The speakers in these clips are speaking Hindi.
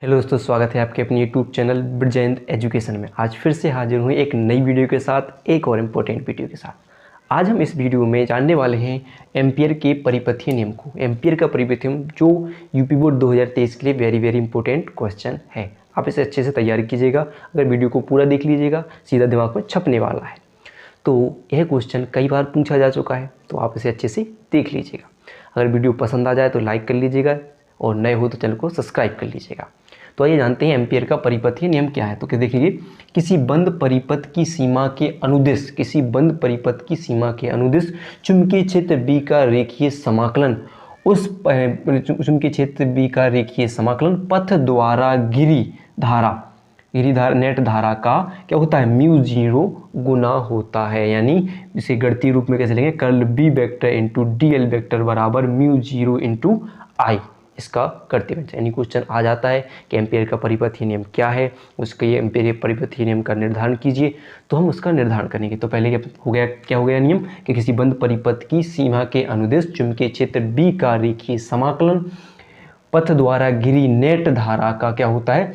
हेलो दोस्तों, स्वागत है आपके अपने यूट्यूब चैनल ब्रिजेंद्र एजुकेशन में। आज फिर से हाजिर हुए एक नई वीडियो के साथ, एक और इम्पोर्टेंट वीडियो के साथ। आज हम इस वीडियो में जानने वाले हैं एम्पियर के परिपथीय नियम को। एम्पियर का परिपथीय नियम जो यूपी बोर्ड 2023 के लिए वेरी इंपॉर्टेंट क्वेश्चन है। आप इसे अच्छे से तैयार कीजिएगा। अगर वीडियो को पूरा देख लीजिएगा, सीधा दिमाग में छपने वाला है। तो यह क्वेश्चन कई बार पूछा जा चुका है, तो आप इसे अच्छे से देख लीजिएगा। अगर वीडियो पसंद आ जाए तो लाइक कर लीजिएगा और नए हो तो चैनल को सब्सक्राइब कर लीजिएगा। तो आइए जानते हैं एम्पियर का परिपथीय नियम क्या है। तो क्या देखिए, किसी बंद परिपथ की सीमा के अनुदिश चुंबकीय क्षेत्र B का रेखीय समाकलन उस चुंबकीय क्षेत्र B का रेखीय समाकलन पथ द्वारा नेट धारा का क्या होता है, μ0 गुना होता है। यानी इसे गणितीय रूप में कैसे लेंगे, curl B vector into DL vector बराबर μ0 इंटू I। इसका करते बन यानी क्वेश्चन आ जाता है कि एम्पियर का परिपथीय नियम क्या है, उसके ये एम्पियर परिपथीय नियम का निर्धारण कीजिए। तो हम उसका निर्धारण करेंगे। तो पहले क्या हो गया नियम कि किसी बंद परिपथ की सीमा के अनुदिश चुंबकीय क्षेत्र B का रेखीय समाकलन पथ द्वारा घिरी नेट धारा का क्या होता है,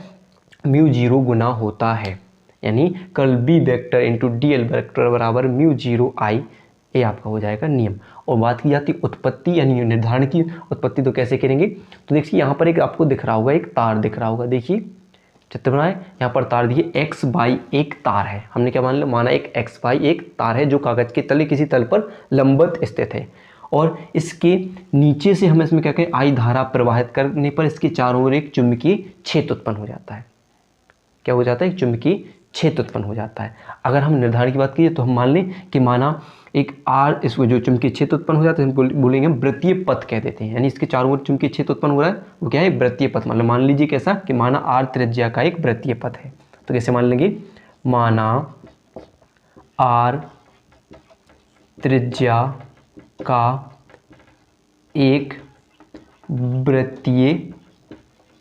μ0 गुना होता है। यानी curl B vector into DL vector बराबर μ0 I। ये आपका हो जाएगा नियम। और बात की जाती है उत्पत्ति यानी निर्धारण की। उत्पत्ति तो कैसे करेंगे, तो देखिए यहाँ पर एक आपको दिख रहा होगा, एक तार दिख रहा होगा। देखिए चित्र बनाए, यहाँ पर तार दिए x बाई एक तार है। हमने क्या माना एक x बाई एक तार है जो कागज के तले किसी तल पर लंबवत स्थित है। और इसके नीचे से हम इसमें क्या करें, I धारा प्रवाहित करने पर इसके चारों ओर एक चुंबकीय क्षेत्र उत्पन्न हो जाता है। क्या हो जाता है, एक चुंबकीय क्षेत्र उत्पन्न हो जाता है। अगर हम निर्धारण की बात कीजिए तो हम मान लें कि माना एक R, इसको जो चुंबकीय क्षेत्र उत्पन्न हो जाता है बोलेंगे हम वृत्तीय पथ कह देते हैं। यानी इसके चारों ओर चुंबकीय क्षेत्र उत्पन्न हो रहा है, वो क्या है, वृत्तीय पथ। मतलब मान लीजिए कैसा कि माना R त्रिज्या का एक वृत्तीय पथ है। तो कैसे मान लेंगे, माना R त्रिज्या का एक वृत्तीय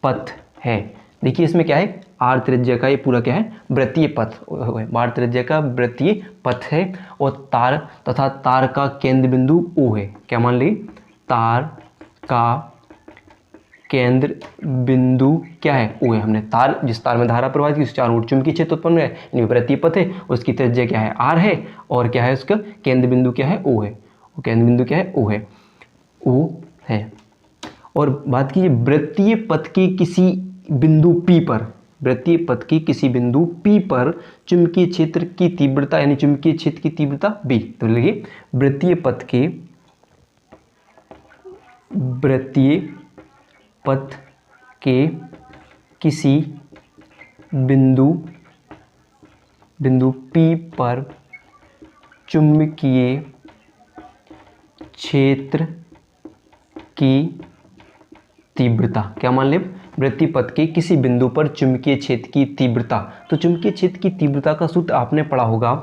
पथ है। देखिए इसमें क्या है, R त्रिज्या का ये पूरा क्या है, वृत्तीय पथ। R त्रिज्या का वृत्तीय पथ है और तार का केंद्र बिंदु O है। क्या मान ली, तार का केंद्र बिंदु क्या है, O है। हमने तार, जिस तार में धारा प्रवाहित की, उस चारों ओर चुंबकीय क्षेत्र उत्पन्न है, यानी वृत्तीय पथ है। उसकी त्रिज्या क्या है, R है। और क्या है, उसका केंद्र बिंदु क्या है, O है। और केंद्र बिंदु क्या है, O है, O है। और बात कीजिए वृत्तीय पथ के किसी बिंदु P पर चुंबकीय क्षेत्र की तीव्रता, यानी चुंबकीय क्षेत्र की तीव्रता B। तो लिखिए वृत्तीय पथ के किसी बिंदु P पर चुंबकीय क्षेत्र की तीव्रता, क्या मान लें, वृत्तीय पथ के किसी बिंदु पर चुंबकीय क्षेत्र की तीव्रता। तो चुंबकीय क्षेत्र की तीव्रता का सूत्र आपने पढ़ा होगा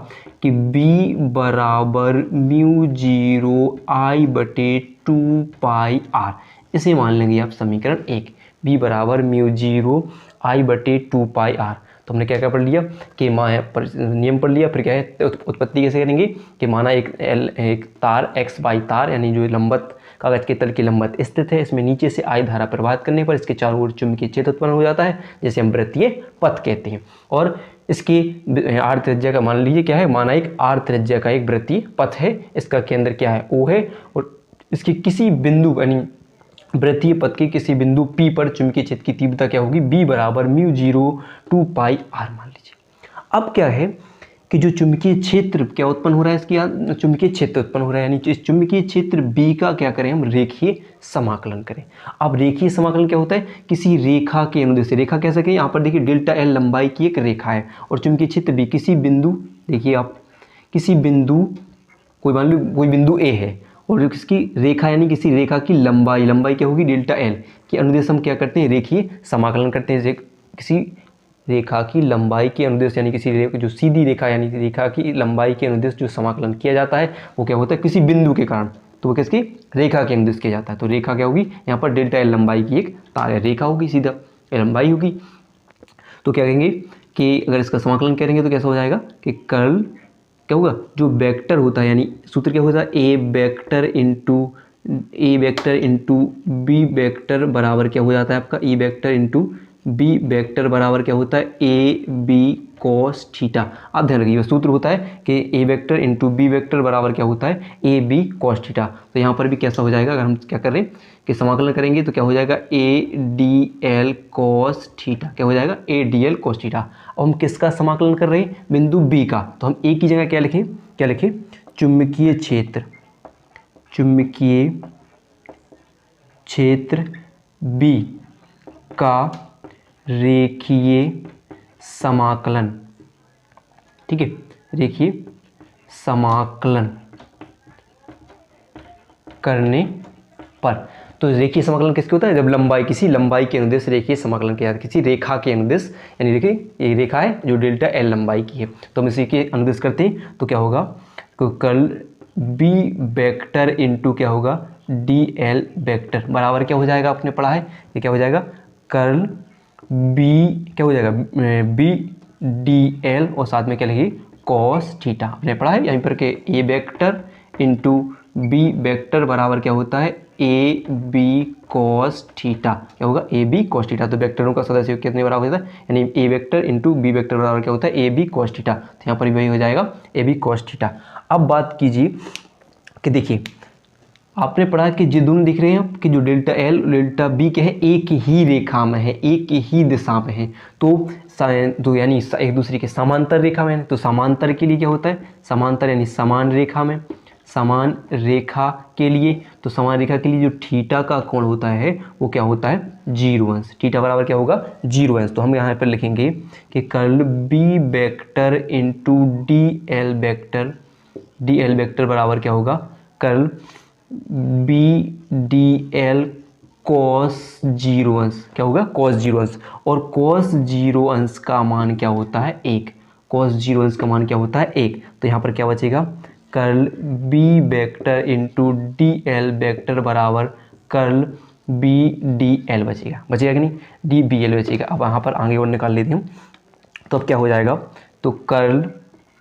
कि B बराबर μ0 I बटे 2 पाई R। इसे मान लेंगे आप समीकरण 1, B बराबर μ0 I बटे 2 पाई R। तो हमने क्या क्या पढ़ लिया कि नियम पढ़ लिया। फिर क्या है, उत्पत्ति कैसे करेंगे कि माना एक तार x बाई तार, यानी जो लंबवत कागज के तल की लंबवत स्थित है, इसमें नीचे से I धारा प्रवाहित करने पर इसके चारों ओर चुंबकीय क्षेत्र उत्पन्न हो जाता है, जैसे हम वृत्तीय पथ कहते हैं। और इसकी R त्रिज्या का मान लीजिए क्या है, माना एक R त्रिज्या का एक वृत्तीय पथ है। इसका केंद्र क्या है, O है। और इसके किसी बिंदु, यानी वृत्तीय पथ के किसी बिंदु P पर चुंबकीय क्षेत्र की तीव्रता क्या होगी, B बराबर μ0 2 पाई R मान लीजिए। अब क्या है कि जो चुंबकीय क्षेत्र क्या उत्पन्न हो रहा है, इसकी चुंबकीय क्षेत्र उत्पन्न हो रहा है, यानी इस चुंबकीय क्षेत्र B का क्या करें, हम रेखीय समाकलन करें। अब रेखीय समाकलन क्या होता है, किसी रेखा के अनुदिश। रेखा कैसे कहें, यहाँ पर देखिए डेल्टा L लंबाई की एक रेखा है और चुंबकीय क्षेत्र B किसी बिंदु, देखिए आप किसी बिंदु, कोई मान लो कोई बिंदु A है और इसकी रेखा, यानी किसी रेखा की लंबाई क्या होगी, डेल्टा L के अनुदिश हम क्या करते हैं, रेखीय समाकलन करते हैं। किसी रेखा की लंबाई के अनुदिश, यानी किसी जो सीधी रेखा, यानी रेखा की लंबाई के अनुदिश जो समाकलन किया जाता है वो क्या होता है, किसी बिंदु के कारण, तो वो किसकी, रेखा के अनुदिश किया जाता है। तो रेखा क्या होगी, यहाँ पर डेल्टा L लंबाई की एक तार है, रेखा होगी, सीधा लंबाई होगी। तो क्या कहेंगे कि अगर इसका समाकलन करेंगे तो कैसा हो जाएगा कि कर्ल क्या होगा, जो वेक्टर होता है, यानी सूत्र क्या होता है, A vector into B vector बराबर क्या हो जाता है आपका, E vector into B vector बराबर क्या होता है ए बी कॉस थीटा। अब ध्यान रखिए सूत्र होता है कि ए वेक्टर इंटू बी वेक्टर बराबर क्या होता है ए बी कॉस थीटा। तो यहाँ पर भी कैसा हो जाएगा, अगर हम क्या कर रहे हैं कि समाकलन करेंगे तो क्या हो जाएगा A D L cos theta, क्या हो जाएगा A D L cos theta. अब हम किसका समाकलन कर रहे हैं, बिंदु बी का, तो हम ए की जगह क्या लिखें, क्या लिखें चुंबकीय क्षेत्र, चुंबकीय क्षेत्र बी का रेखीय समाकलन, ठीक है, रेखीय समाकलन करने पर। तो रेखीय समाकलन किसके होता है, जब लंबाई, किसी लंबाई के अनुदेश रेखीय समाकलन किया जाता है, किसी रेखा के अनुदेश, यानी देखिए ये रेखा है जो डेल्टा एल लंबाई की है, तो हम इसी के अनुदेश करते हैं तो क्या होगा, तो कर्ल बी वेक्टर इंटू क्या होगा डी एल वेक्टर बराबर क्या हो जाएगा, आपने पढ़ा है ये क्या हो जाएगा कर्ल बी क्या हो जाएगा बी डी एल और साथ में क्या लिखिए कॉस थीटा, आपने पढ़ा है यहीं पर के ए वेक्टर इंटू बी वेक्टर बराबर क्या होता है ए बी कॉस थीटा, क्या होगा ए बी कॉस थीटा। तो वेक्टरों का सदस्य कितने बराबर होता है, यानी ए वेक्टर इंटू बी वेक्टर बराबर क्या होता है ए बी कॉस थीटा, तो यहाँ पर वही हो जाएगा ए बी कॉस थीटा। अब बात कीजिए कि देखिए आपने पढ़ा कि जो दोनों दिख रहे हैं कि जो डेल्टा एल डेल्टा बी के हैं एक ही रेखा में है, एक ही दिशा में है, तो यानी एक दूसरे के समांतर रेखा में है। तो समांतर के लिए क्या होता है, समांतर यानी समान रेखा में, समान रेखा के लिए, तो समान रेखा के लिए जो थीटा का कोण होता है वो क्या होता है 0 अंश, थीटा बराबर क्या होगा 0 अंश। तो हम यहाँ पर लिखेंगे कि curl B vector into D L vector बराबर क्या होगा curl B D L cos 0 अंश, क्या होगा कॉस 0 अंश, और कॉस 0 अंश का मान क्या होता है 1, कॉस 0 अंश का मान क्या होता है 1। तो यहाँ पर क्या बचेगा curl B vector into D L vector बराबर कर्ल बी डी एल बचेगा कि नहीं, डी बी एल बचेगा। अब यहाँ पर आगे और निकाल लेते हैं, तो अब क्या हो जाएगा, तो कर्ल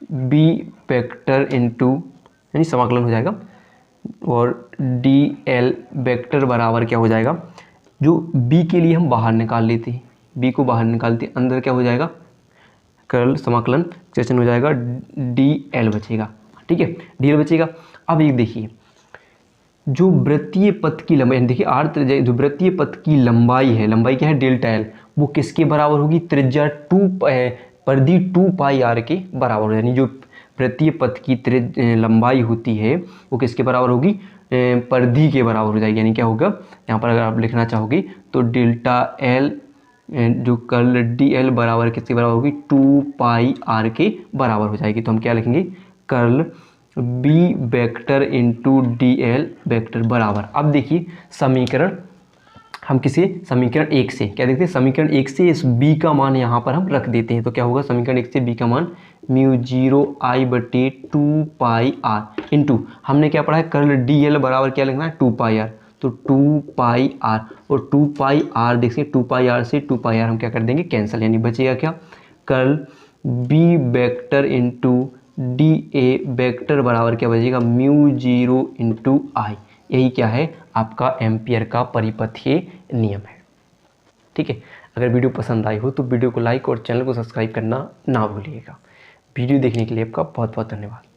बी वेक्टर इंटू यानी समाकलन हो जाएगा और डी एल वेक्टर बराबर क्या हो जाएगा, जो बी के लिए हम बाहर निकाल लेते हैं, बी को बाहर निकालते हैं, अंदर क्या हो जाएगा कर्ल समाकलन क्वेश्चन हो जाएगा डी एल बचेगा, ठीक है डी एल बचेगा। अब एक देखिए जो वृत्तीय पथ की लंबाई, देखिए आर त्रिज्या, जो वृत्तीय पथ की लंबाई है, लंबाई क्या है डेल्टा एल, वो किसके बराबर होगी, त्रिज्या परिधि 2 पाई आर के बराबर, यानी जो वृत्तीय पथ की लंबाई होती है वो किसके बराबर होगी, परिधि के बराबर हो जाएगी। यानी क्या होगा यहाँ पर अगर आप लिखना चाहोगे तो डेल्टा एल जो कर्ल डी एल बराबर किसके बराबर होगी 2 पाई आर के बराबर हो जाएगी। तो हम क्या लिखेंगे curl B vector into D L vector बराबर। अब देखिए समीकरण हम किसी समीकरण 1 से क्या देखते हैं, समीकरण 1 से इस b का मान यहाँ पर हम रख देते हैं। तो क्या होगा समीकरण 1 से b का मान म्यू 0 आई बटे 2 पाई आर इंटू हमने क्या पढ़ा है कर्ल डी एल बराबर क्या लिखना है 2 पाई आर, तो 2 पाई आर और 2 पाई आर देखिए 2 पाई आर से 2 पाई आर हम क्या कर देंगे कैंसिल, यानी बचेगा क्या curl B vector into D A vector बराबर क्या बचेगा म्यू 0 इंटू आई। यही क्या है आपका एम्पियर का परिपथीय नियम है, ठीक है। अगर वीडियो पसंद आई हो तो वीडियो को लाइक और चैनल को सब्सक्राइब करना ना भूलिएगा। वीडियो देखने के लिए आपका बहुत बहुत धन्यवाद।